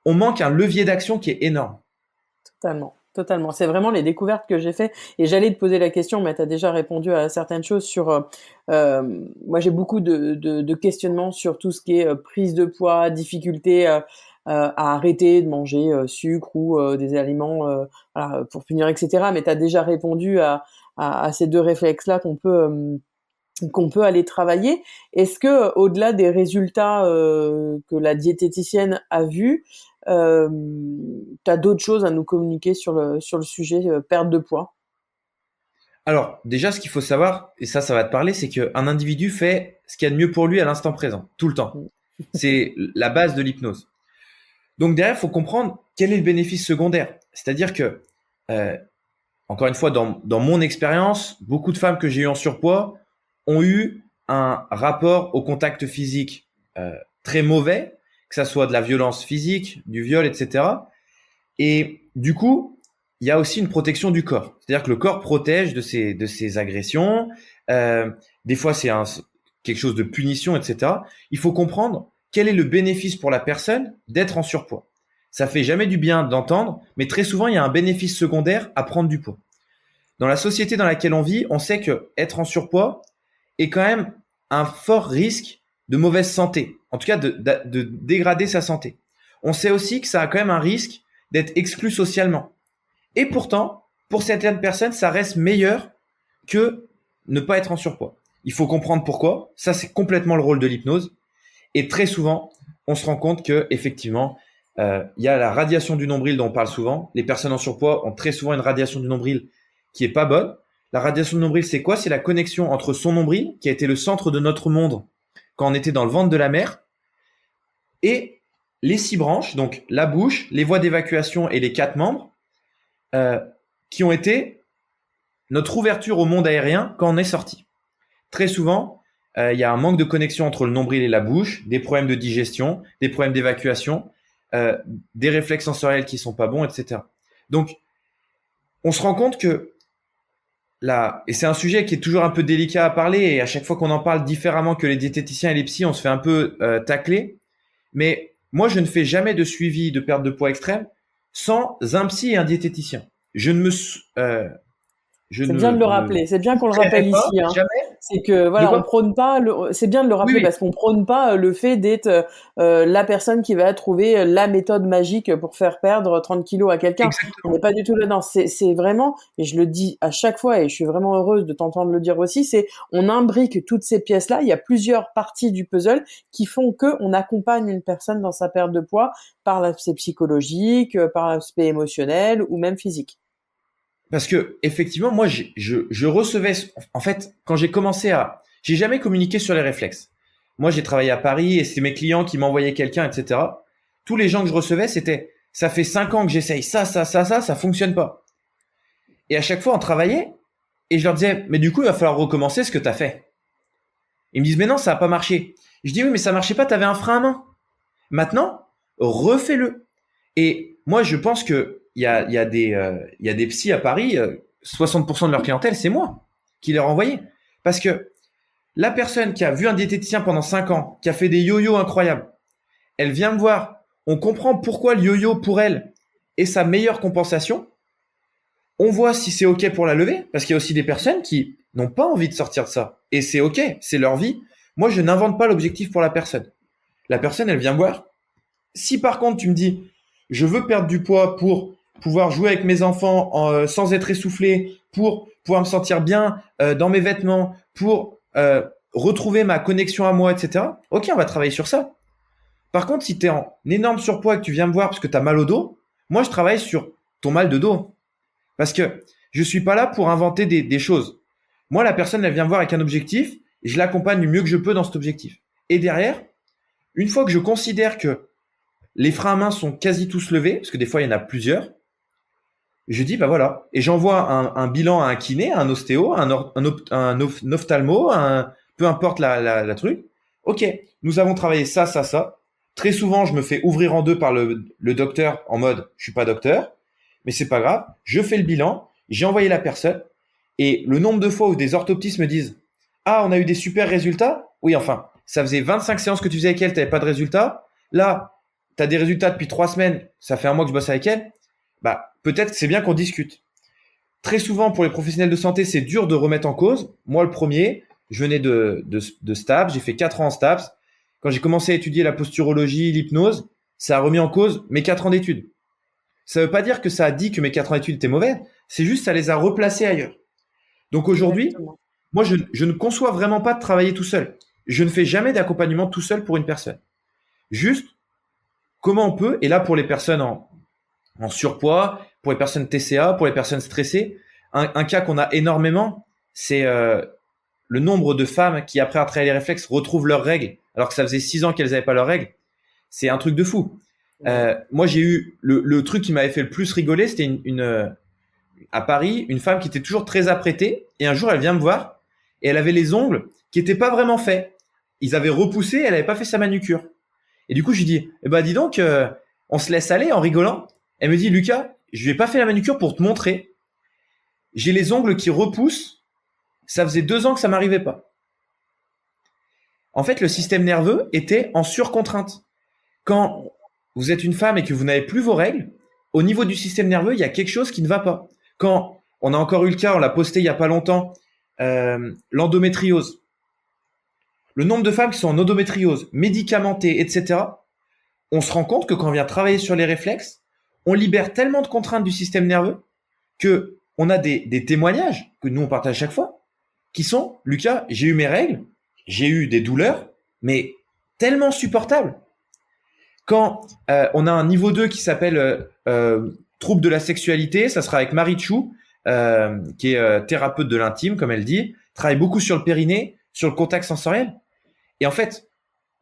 on manque un levier d'action qui est énorme. Totalement, totalement. C'est vraiment les découvertes que j'ai fait. Et j'allais te poser la question, mais tu as déjà répondu à certaines choses sur. Moi, j'ai beaucoup de questionnements sur tout ce qui est prise de poids, difficulté à arrêter de manger sucre ou des aliments voilà, pour punir, etc. Mais tu as déjà répondu à ces deux réflexes-là qu'on peut aller travailler. Est-ce que au-delà des résultats que la diététicienne a vus, tu as d'autres choses à nous communiquer sur le sujet perte de poids? Alors, déjà, ce qu'il faut savoir, et ça va te parler, c'est qu'un individu fait ce qu'il y a de mieux pour lui à l'instant présent, tout le temps. C'est la base de l'hypnose. Donc derrière, il faut comprendre quel est le bénéfice secondaire. C'est-à-dire que, euh, encore une fois, dans mon expérience, beaucoup de femmes que j'ai eues en surpoids ont eu un rapport au contact physique très mauvais, que ça soit de la violence physique, du viol, etc. Et du coup, il y a aussi une protection du corps. C'est-à-dire que le corps protège de ces agressions. Des fois, quelque chose de punition, etc. Il faut comprendre quel est le bénéfice pour la personne d'être en surpoids. Ça fait jamais du bien d'entendre, mais très souvent, il y a un bénéfice secondaire à prendre du poids. Dans la société dans laquelle on vit, on sait que être en surpoids est quand même un fort risque de mauvaise santé. En tout cas, de dégrader sa santé. On sait aussi que ça a quand même un risque d'être exclu socialement. Et pourtant, pour certaines personnes, ça reste meilleur que ne pas être en surpoids. Il faut comprendre pourquoi. Ça, c'est complètement le rôle de l'hypnose. Et très souvent, on se rend compte que effectivement, il y a la radiation du nombril dont on parle souvent. Les personnes en surpoids ont très souvent une radiation du nombril qui est pas bonne. La radiation du nombril, c'est quoi? C'est la connexion entre son nombril, qui a été le centre de notre monde quand on était dans le ventre de la mère, et les 6 branches, donc la bouche, les voies d'évacuation et les 4 membres, qui ont été notre ouverture au monde aérien quand on est sorti. Très souvent, il y a un manque de connexion entre le nombril et la bouche, des problèmes de digestion, des problèmes d'évacuation, des réflexes sensoriels qui sont pas bons, etc. Donc, on se rend compte que là, et c'est un sujet qui est toujours un peu délicat à parler, et à chaque fois qu'on en parle différemment que les diététiciens et les psys, on se fait un peu tacler. Mais moi, je ne fais jamais de suivi de perte de poids extrême sans un psy et un diététicien. Je ne me, C'est bien de le rappeler. C'est bien qu'on le soustrairai rappelle pas, ici, hein. jamais. C'est que De voilà, on quoi? prône pas c'est bien de le Oui, rappeler oui, parce qu'on prône pas le fait d'être la personne qui va trouver la méthode magique pour faire perdre 30 kilos à quelqu'un. On exactement. n'est pas du tout là-dedans. C'est vraiment, et je le dis à chaque fois, et je suis vraiment heureuse de t'entendre le dire aussi, c'est on imbrique toutes ces pièces-là. Il y a plusieurs parties du puzzle qui font que on accompagne une personne dans sa perte de poids par l'aspect psychologique, par l'aspect émotionnel ou même physique. Parce que effectivement, moi, je recevais, en fait, quand j'ai jamais communiqué sur les réflexes. Moi, j'ai travaillé à Paris et c'est mes clients qui m'envoyaient quelqu'un, etc. Tous les gens que je recevais, c'était, ça fait 5 ans que j'essaye ça fonctionne pas. Et à chaque fois, on travaillait et je leur disais, mais du coup, il va falloir recommencer ce que tu as fait. Ils me disent, mais non, ça a pas marché. Je dis, oui, mais ça marchait pas, tu avais un frein à main. Maintenant, refais-le. Et moi, je pense que il y a des psys à Paris, 60% de leur clientèle, c'est moi qui les renvoyais. Parce que la personne qui a vu un diététicien pendant 5 ans, qui a fait des yo-yo incroyables, elle vient me voir. On comprend pourquoi le yo-yo pour elle est sa meilleure compensation. On voit si c'est OK pour la lever, parce qu'il y a aussi des personnes qui n'ont pas envie de sortir de ça. Et c'est OK, c'est leur vie. Moi, je n'invente pas l'objectif pour la personne. La personne, elle vient me voir. Si par contre, tu me dis, je veux perdre du poids pour pouvoir jouer avec mes enfants sans être essoufflé, pour pouvoir me sentir bien dans mes vêtements, pour retrouver ma connexion à moi, etc. Ok, on va travailler sur ça. Par contre, si tu es en énorme surpoids et que tu viens me voir parce que tu as mal au dos, moi, je travaille sur ton mal de dos. Parce que je suis pas là pour inventer des choses. Moi, la personne, elle vient me voir avec un objectif et je l'accompagne du mieux que je peux dans cet objectif. Et derrière, une fois que je considère que les freins à main sont quasi tous levés, parce que des fois, il y en a plusieurs, je dis, bah voilà. Et j'envoie un bilan à un kiné, à un ostéo, à un ophtalmo, peu importe la truc. Ok, nous avons travaillé ça. Très souvent, je me fais ouvrir en deux par le docteur en mode, je suis pas docteur, mais c'est pas grave. Je fais le bilan, j'ai envoyé la personne, et le nombre de fois où des orthoptistes me disent, ah, on a eu des super résultats. Oui, enfin, ça faisait 25 séances que tu faisais avec elle, t'avais pas de résultats. Là, tu as des résultats depuis 3 semaines, ça fait un mois que je bosse avec elle. bah, peut-être que c'est bien qu'on discute. Très souvent, pour les professionnels de santé, c'est dur de remettre en cause. Moi, le premier, je venais de STAPS, j'ai fait 4 ans en STAPS. Quand j'ai commencé à étudier la posturologie, l'hypnose, ça a remis en cause mes 4 ans d'études. Ça veut pas dire que ça a dit que mes 4 ans d'études étaient mauvais, c'est juste ça les a replacés ailleurs. Donc aujourd'hui, Exactement. moi, je ne conçois vraiment pas de travailler tout seul. Je ne fais jamais d'accompagnement tout seul pour une personne. Juste, comment on peut, et là pour les personnes en surpoids, pour les personnes TCA, pour les personnes stressées, un cas qu'on a énormément, c'est le nombre de femmes qui, après avoir travaillé les réflexes, retrouvent leurs règles, alors que ça faisait 6 ans qu'elles n'avaient pas leurs règles. C'est un truc de fou. Ouais. Moi, j'ai eu le truc qui m'avait fait le plus rigoler, c'était à Paris, une femme qui était toujours très apprêtée, et un jour, elle vient me voir, et elle avait les ongles qui étaient pas vraiment faits. Ils avaient repoussé, elle avait pas fait sa manucure. Et du coup, je lui dis, eh ben, dis donc, on se laisse aller en rigolant. Elle me dit, Lucas, je lui ai pas fait la manucure pour te montrer. J'ai les ongles qui repoussent. Ça faisait 2 ans que ça m'arrivait pas. En fait, le système nerveux était en surcontrainte. Quand vous êtes une femme et que vous n'avez plus vos règles, au niveau du système nerveux, il y a quelque chose qui ne va pas. Quand on a encore eu le cas, on l'a posté il y a pas longtemps, l'endométriose. Le nombre de femmes qui sont en endométriose, médicamentées, etc., on se rend compte que quand on vient travailler sur les réflexes, on libère tellement de contraintes du système nerveux que on a des témoignages que nous on partage chaque fois qui sont, Lucas, j'ai eu mes règles, j'ai eu des douleurs, mais tellement supportables. Quand on a un niveau 2 qui s'appelle trouble de la sexualité, ça sera avec Marie Chou, qui est thérapeute de l'intime, comme elle dit, travaille beaucoup sur le périnée, sur le contact sensoriel. Et en fait,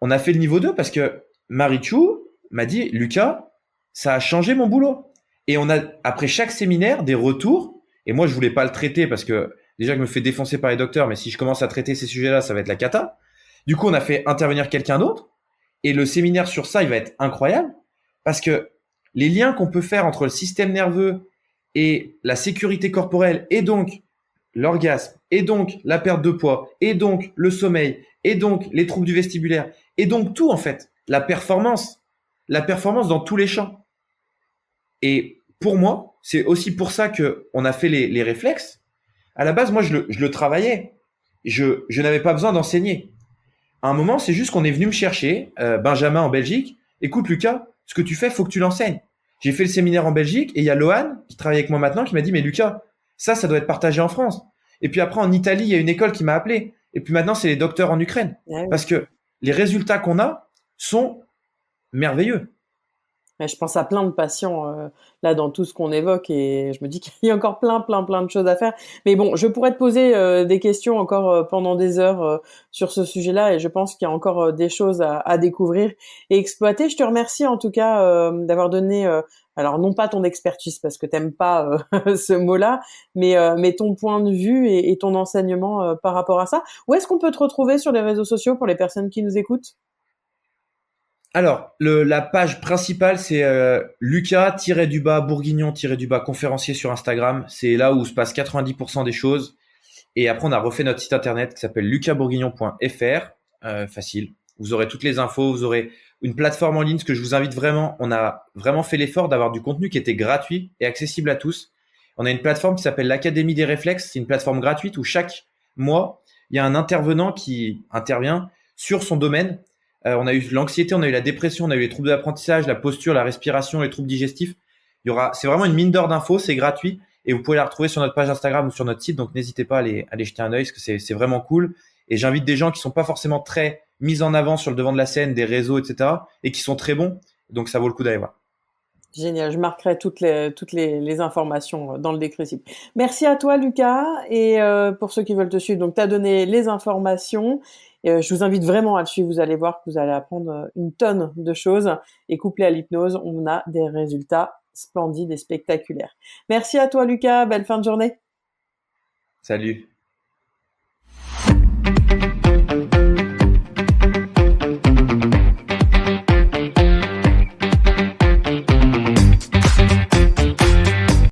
on a fait le niveau 2 parce que Marie Chou m'a dit, Lucas, ça a changé mon boulot. Et on a, après chaque séminaire, des retours. Et moi, je voulais pas le traiter parce que déjà, je me fais défoncer par les docteurs, mais si je commence à traiter ces sujets-là, ça va être la cata. Du coup, on a fait intervenir quelqu'un d'autre. Et le séminaire sur ça, il va être incroyable parce que les liens qu'on peut faire entre le système nerveux et la sécurité corporelle et donc l'orgasme et donc la perte de poids et donc le sommeil et donc les troubles du vestibulaire et donc tout en fait, la performance dans tous les champs. Et pour moi, c'est aussi pour ça que on a fait les réflexes. À la base, moi, je le travaillais. Je n'avais pas besoin d'enseigner. À un moment, c'est juste qu'on est venu me chercher, Benjamin en Belgique. Écoute, Lucas, ce que tu fais, faut que tu l'enseignes. J'ai fait le séminaire en Belgique et il y a Lohan qui travaille avec moi maintenant qui m'a dit, mais Lucas, ça doit être partagé en France. Et puis après, en Italie, il y a une école qui m'a appelé. Et puis maintenant, c'est les docteurs en Ukraine. Ouais, Parce que les résultats qu'on a sont merveilleux. mais je pense à plein de patients là dans tout ce qu'on évoque et je me dis qu'il y a encore plein de choses à faire. Mais bon, je pourrais te poser des questions encore pendant des heures sur ce sujet-là et je pense qu'il y a encore des choses à découvrir et exploiter. Je te remercie en tout cas d'avoir donné, alors non pas ton expertise parce que t'aimes pas ce mot-là, mais ton point de vue et ton enseignement par rapport à ça. Où est-ce qu'on peut te retrouver sur les réseaux sociaux pour les personnes qui nous écoutent? Alors, la page principale, c'est Lucas-Bourguignon-, conférencier sur Instagram. C'est là où se passe 90% des choses. Et après, on a refait notre site internet qui s'appelle lucasbourguignon.fr. Facile. Vous aurez toutes les infos. Vous aurez une plateforme en ligne. Ce que je vous invite vraiment, on a vraiment fait l'effort d'avoir du contenu qui était gratuit et accessible à tous. On a une plateforme qui s'appelle l'Académie des réflexes. C'est une plateforme gratuite où chaque mois, il y a un intervenant qui intervient sur son domaine. On a eu l'anxiété, on a eu la dépression, on a eu les troubles d'apprentissage, la posture, la respiration, les troubles digestifs. C'est vraiment une mine d'or d'infos, c'est gratuit et vous pouvez la retrouver sur notre page Instagram ou sur notre site. Donc n'hésitez pas à aller jeter un œil parce que c'est vraiment cool. Et j'invite des gens qui sont pas forcément très mis en avant sur le devant de la scène, des réseaux, etc. et qui sont très bons. Donc ça vaut le coup d'aller voir. Génial, je marquerai toutes les informations dans le descriptif. Merci à toi Lucas et pour ceux qui veulent te suivre, donc tu as donné les informations. Et, je vous invite vraiment à le suivre, vous allez voir que vous allez apprendre une tonne de choses et couplé à l'hypnose, on a des résultats splendides et spectaculaires. Merci à toi Lucas, belle fin de journée. Salut.